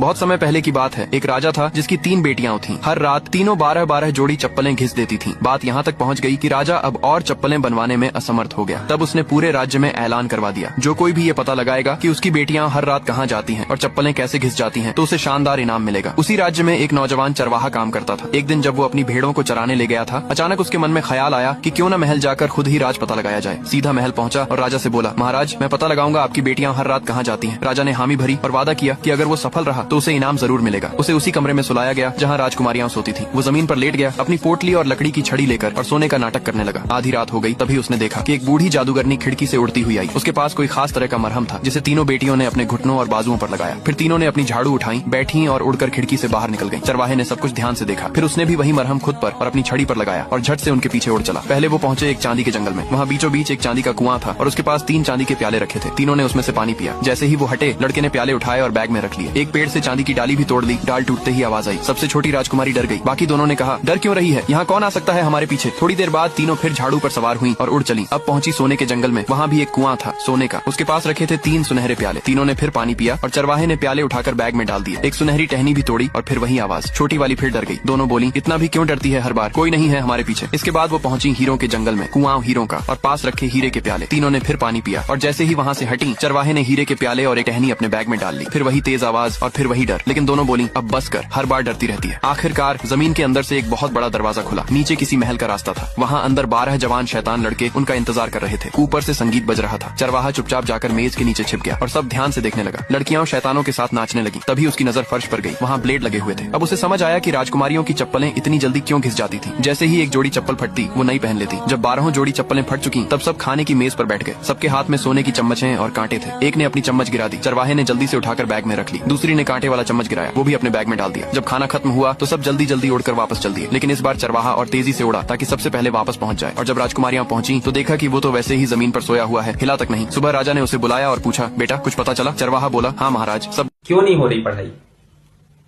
बहुत समय पहले की बात है। एक राजा था जिसकी 3 बेटियां थीं। हर रात तीनों 12-12 जोड़ी चप्पलें घिस देती थीं। बात यहाँ तक पहुँच गई कि राजा अब और चप्पलें बनवाने में असमर्थ हो गया। तब उसने पूरे राज्य में ऐलान करवा दिया, जो कोई भी ये पता लगाएगा कि उसकी बेटियां हर रात कहाँ जाती हैं और चप्पलें कैसे घिस जाती हैं, तो उसे शानदार इनाम मिलेगा। उसी राज्य में एक नौजवान चरवाहा काम करता था। एक दिन जब वो अपनी भेड़ों को चराने ले गया था, अचानक उसके मन में ख्याल आया कि क्यों न महल जाकर खुद ही राज पता लगाया जाए। सीधा महल पहुंचा और राजा से बोला, महाराज, मैं पता लगाऊंगा आपकी बेटियां हर रात कहाँ जाती हैं। राजा ने हामी भरी और वादा किया कि अगर वो सफल रहा तो उसे इनाम जरूर मिलेगा। उसे उसी कमरे में सुलाया गया जहाँ राजकुमारियां सोती थी। वो जमीन पर लेट गया, अपनी पोटली और लकड़ी की छड़ी लेकर और सोने का नाटक करने लगा। आधी रात हो गई, तभी उसने देखा कि एक बूढ़ी जादूगरनी खिड़की से उड़ती हुई आई। उसके पास कोई खास तरह का मरहम था जिसे तीनों बेटियों ने अपने घुटनों और बाजुओं पर लगाया। फिर तीनों ने अपनी झाड़ू उठाई, बैठी और उड़कर खिड़की से बाहर निकल गई। चरवाहे ने सब कुछ ध्यान से देखा। फिर उसने भी वही मरहम खुद पर और अपनी छड़ी पर लगाया और झट से उनके पीछे उड़ चला। पहले वो पहुंचे एक चांदी के जंगल में। वहाँ बीचों बीच एक चांदी का कुआं था और उसके पास 3 चांदी के प्याले रखे थे। तीनों ने उसमें से पानी पिया। जैसे ही वो हटे, लड़के ने प्याले उठाए और बैग में रख लिए। एक पेड़ से चांदी की डाली भी तोड़ ली। डाल टूटते ही आवाज आई। सबसे छोटी राजकुमारी डर गई। बाकी दोनों ने कहा, डर क्यों रही है, यहाँ कौन आ सकता है हमारे पीछे। थोड़ी देर बाद तीनों फिर झाड़ू पर सवार हुई और उड़ चली। अब पहुंची सोने के जंगल में। वहाँ भी एक कुआं था सोने का। उसके पास रखे थे 3 सुनहरे प्याले। तीनों ने फिर पानी पिया और चरवाहे ने प्याले उठाकर बैग में डाल दिए। एक सुनहरी टहनी भी तोड़ी और फिर वही आवाज। छोटी वाली फिर डर गई। दोनों बोली, इतना भी क्यों डरती है हर बार, कोई नहीं है हमारे पीछे। इसके बाद वो पहुंची हीरों के जंगल में। कुआं हीरों का और पास रखे हीरे के प्याले। तीनों ने फिर पानी पिया और जैसे ही वहाँ से हटी, चरवाहे ने हीरे के प्याले और एक टहनी अपने बैग में डाल ली। फिर वही तेज आवाज और फिर वही डर। लेकिन दोनों बोली, अब बस कर, हर बार डरती रहती है। आखिरकार जमीन के अंदर से एक बहुत बड़ा दरवाजा खुला। नीचे किसी महल का रास्ता था। वहाँ अंदर 12 जवान शैतान लड़के उनका इंतजार कर रहे थे। ऊपर से संगीत बज रहा था। चरवाहा चुपचाप जाकर मेज के नीचे छिप गया और सब ध्यान से देखने लगा। लड़कियां शैतानों के साथ नाचने लगी। तभी उसकी नजर फर्श पर गई। वहाँ ब्लेड लगे हुए थे। अब उसे समझ आया कि राजकुमारियों की चप्पलें इतनी जल्दी क्यों घिस जाती थी। जैसे ही एक जोड़ी चप्पल फटती, वो नई पहन लेती। जब 12 जोड़ी चप्पलें फट चुकी, तब सब खाने की मेज पर बैठ गए। सबके हाथ में सोने की चम्मचें और कांटे थे। एक ने अपनी चम्मच गिरा दी। चरवाहे ने जल्दी से उठाकर बैग में रख ली। दूसरी ने कांटे वाला चम्मच गिराया, वो भी अपने बैग में डाल दिया। जब खाना खत्म हुआ तो सब जल्दी जल्दी उड़कर वापस चल दिए। लेकिन इस बार चरवाहा और तेजी से उड़ा ताकि सबसे पहले वापस पहुंच जाए। और जब राजकुमारियां पहुंची तो देखा कि वो तो वैसे ही जमीन पर सोया हुआ है, हिला तक नहीं। सुबह राजा ने उसे बुलाया और पूछा, बेटा कुछ पता चला। चरवाहा बोला, हाँ महाराज, सब। क्यों नहीं हो रही पढ़ाई?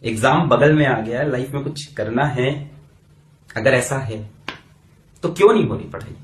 एग्जाम बगल में आ गया, लाइफ में कुछ करना है। अगर ऐसा है तो क्यों नहीं हो रही पढ़ाई?